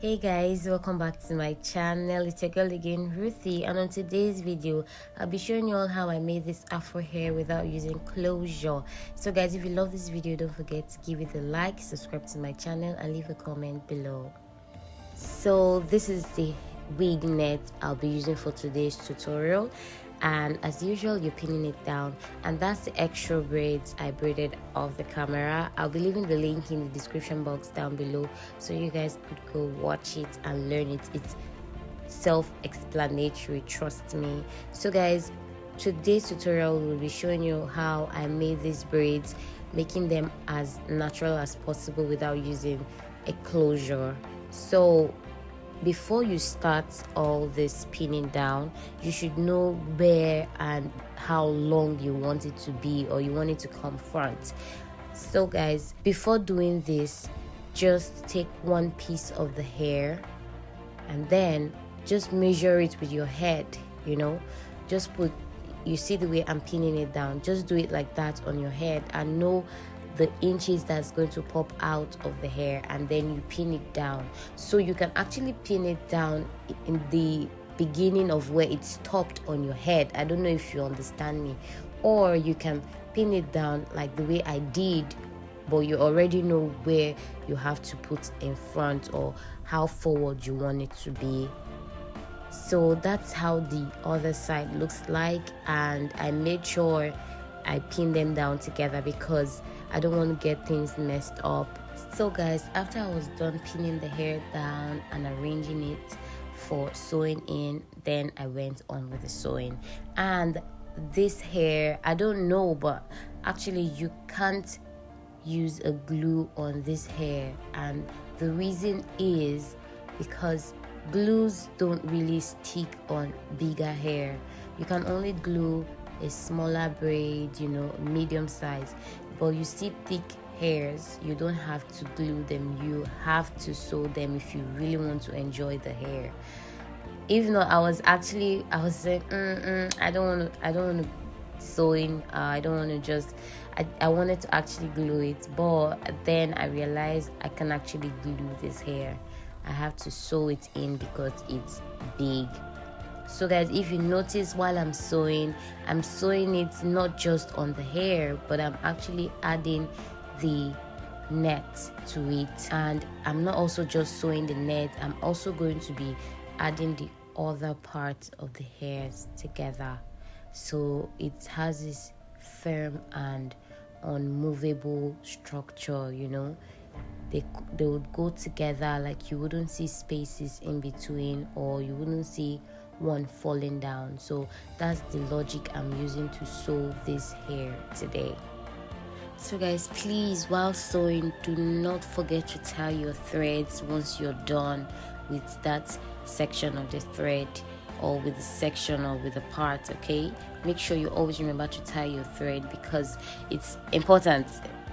Hey guys, welcome back to my channel. It's your girl again, Ruthie, and on today's video I'll be showing you all how I made this afro hair without using closure. So guys, if you love this video, don't forget to give it a like, subscribe to my channel, and leave a comment below. So this is the wig net I'll be using for today's tutorial, and as usual you're pinning it down, and that's the extra braids I braided off the camera. I'll be leaving the link in the description box down below so you guys could go watch it and learn it. It's self-explanatory, trust me. So guys, today's tutorial will be showing you how I made these braids, making them as natural as possible without using a closure. So before you start all this pinning down, you should know where and how long you want it to be, or you want it to come front. So guys, before doing this, just take one piece of the hair and then just measure it with your head. Just put, you see the way I'm pinning it down, just do it like that on your head and know the inches that's going to pop out of the hair, and then you pin it down. So you can actually pin it down in the beginning of where it stopped on your head. I don't know if you understand me. Or you can pin it down like the way I did, but you already know where you have to put in front or how forward you want it to be. So that's how the other side looks like, and I made sure I pin them down together because I don't want to get things messed up. So guys, after I was done pinning the hair down and arranging it for sewing in, then I went on with the sewing. And this hair, I don't know, but actually you can't use a glue on this hair, and the reason is because glues don't really stick on bigger hair. You can only glue a smaller braid, medium size, but you see thick hairs, you don't have to glue them, you have to sew them if you really want to enjoy the hair. If not, I was saying I don't want to sewing, I don't want to just I wanted to actually glue it, but then I realized I can actually glue this hair. I have to sew it in because it's big. So guys, if you notice, while I'm sewing it not just on the hair, but I'm actually adding the net to it. And I'm not also just sewing the net, I'm also going to be adding the other parts of the hairs together, so it has this firm and unmovable structure. They would go together, like you wouldn't see spaces in between, or you wouldn't see one falling down. So that's the logic I'm using to sew this hair today. So guys, please, while sewing, do not forget to tie your threads once you're done with that section of the thread, or with the section, or with the part. Okay, make sure you always remember to tie your thread because it's important.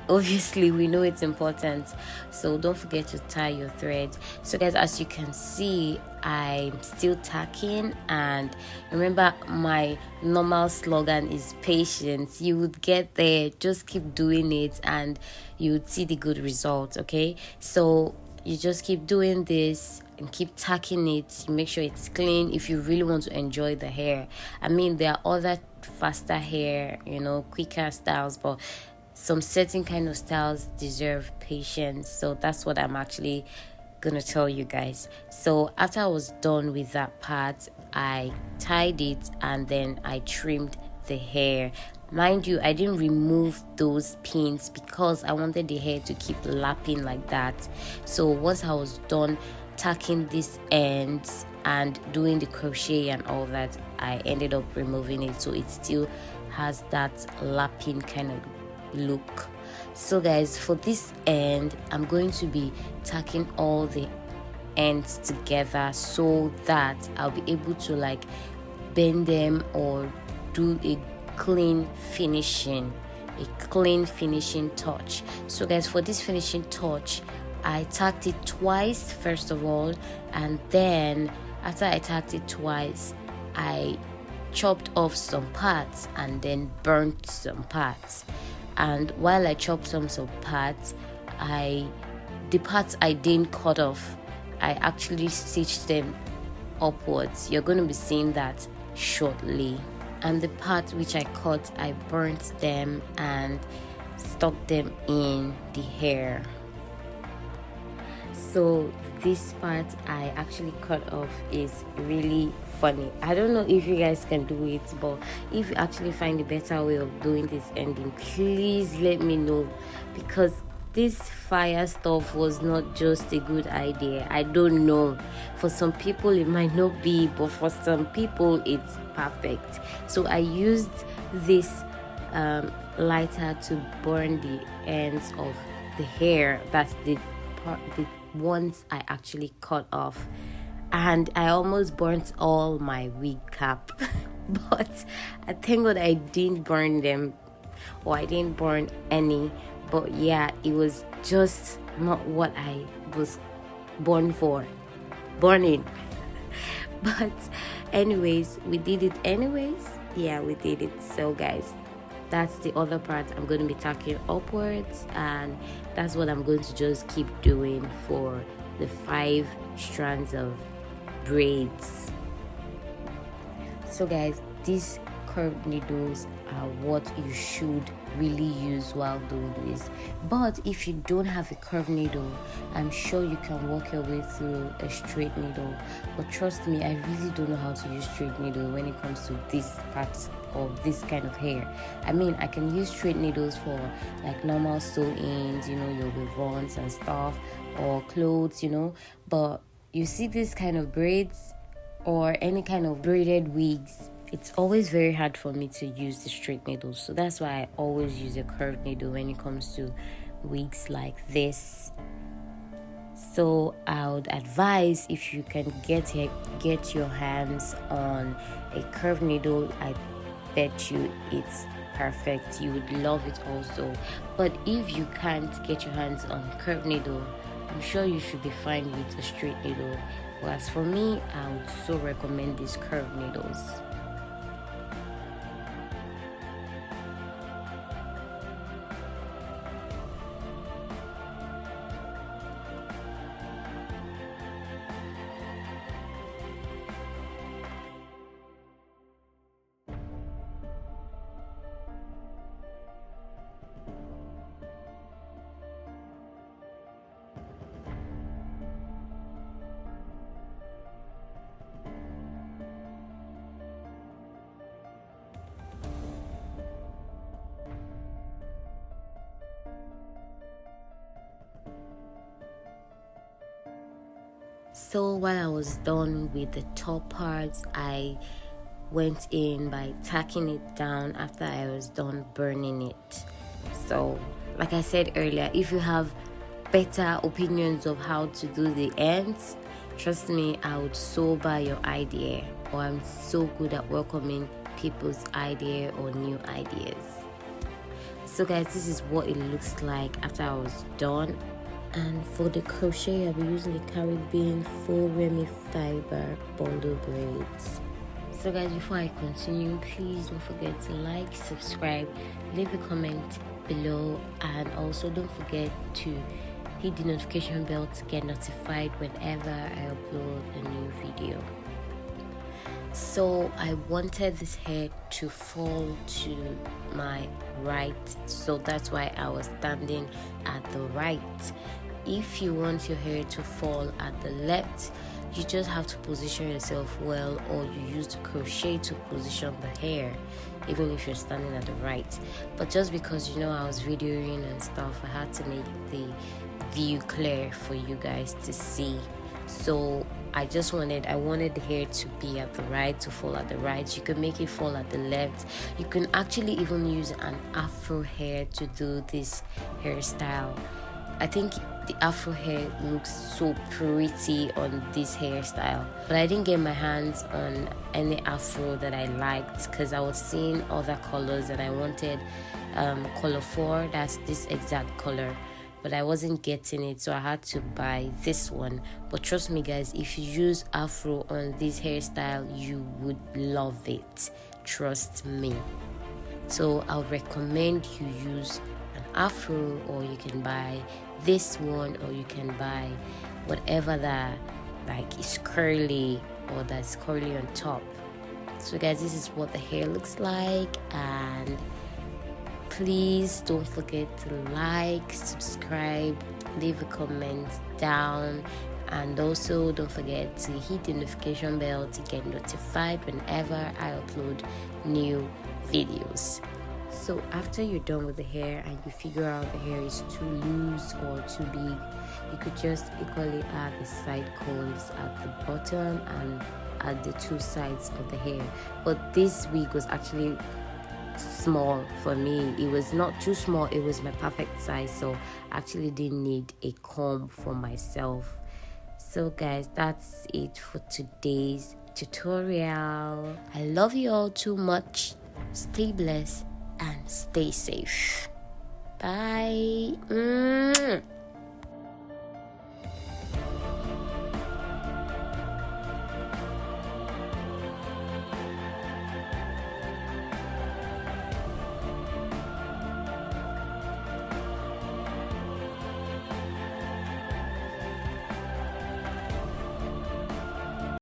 Obviously we know it's important, so don't forget to tie your thread. So guys, as you can see, I'm still tacking, and remember my normal slogan is patience. You would get there, just keep doing it and you would see the good results. Okay, so you just keep doing this and keep tacking it. Make sure it's clean if you really want to enjoy the hair. I mean, there are other faster hair, quicker styles, but some certain kind of styles deserve patience. So that's what I'm actually gonna tell you guys. So after I was done with that part, I tied it and then I trimmed the hair. Mind you, I didn't remove those pins because I wanted the hair to keep lapping like that. So once I was done tacking these ends and doing the crochet and all that, I ended up removing it, so it still has that lapping kind of look. So guys, for this end, I'm going to be tacking all the ends together so that I'll be able to bend them or do a clean finishing touch. So guys, for this finishing touch, I tacked it twice first of all, and then after I tacked it twice, I chopped off some parts and then burnt some parts. And while I chopped some parts, the parts I didn't cut off, I actually stitched them upwards. You're going to be seeing that shortly. And the part which I cut, I burnt them and stuck them in the hair. So this part I actually cut off is really funny. I don't know if you guys can do it, but if you actually find a better way of doing this ending, please let me know, because this fire stuff was not just a good idea. I don't know, for some people it might not be, but for some people it's perfect. So I used this lighter to burn the ends of the hair. That's the ones I actually cut off, and I almost burnt all my wig cap but I thank God I didn't burn them, or I didn't burn any. But yeah, it was just not what I was born for, burning. But anyways, we did it anyways. Yeah, we did it. So guys, that's the other part I'm going to be tacking upwards, and that's what I'm going to just keep doing for the 5 strands of braids. So guys, these curved needles are what you should really use while doing this. But if you don't have a curved needle, I'm sure you can work your way through a straight needle. But trust me, I really don't know how to use straight needle when it comes to this part of this kind of hair. I mean, I can use straight needles for like normal sew-ins, your ribbons and stuff, or clothes, but you see this kind of braids or any kind of braided wigs, it's always very hard for me to use the straight needles. So that's why I always use a curved needle when it comes to wigs like this. So I would advise, if you can get your hands on a curved needle, I bet you it's perfect. You would love it also. But if you can't get your hands on a curved needle, I'm sure you should be fine with a straight needle. But as for me, I would so recommend these curved needles. So while I was done with the top parts, I went in by tacking it down after I was done burning it. So like I said earlier, if you have better opinions of how to do the ends, trust me, I would so buy your idea, or I'm so good at welcoming people's idea or new ideas. So guys, this is what it looks like after I was done. And for the crochet, I'll be using the Caribbean faux Remi fiber bundle braids. So guys, before I continue, please don't forget to like, subscribe, leave a comment below, and also don't forget to hit the notification bell to get notified whenever I upload a new video. So I wanted this hair to fall to my right, so that's why I was standing at the right. If you want your hair to fall at the left, you just have to position yourself well, or you use the crochet to position the hair, even if you're standing at the right. But just because I was videoing and stuff, I had to make the view clear for you guys to see. So I wanted the hair to be at the right, to fall at the right. You can make it fall at the left. You can actually even use an Afro hair to do this hairstyle. I think the Afro hair looks so pretty on this hairstyle, but I didn't get my hands on any Afro that I liked, because I was seeing other colors and I wanted color 4, that's this exact color, but I wasn't getting it, so I had to buy this one. But trust me guys, if you use Afro on this hairstyle, you would love it, trust me. So I would recommend you use an Afro, or you can buy this one, or you can buy whatever that like is curly or that's curly on top. So guys, this is what the hair looks like, and please don't forget to like, subscribe, leave a comment down, and also don't forget to hit the notification bell to get notified whenever I upload new videos. So after you're done with the hair and you figure out the hair is too loose or too big, you could just equally add the side combs at the bottom and at the two sides of the hair. But this wig was actually small for me. It was not too small, it was my perfect size, so I actually didn't need a comb for myself. So guys, that's it for today's tutorial. I love you all too much. Stay blessed and stay safe. Bye.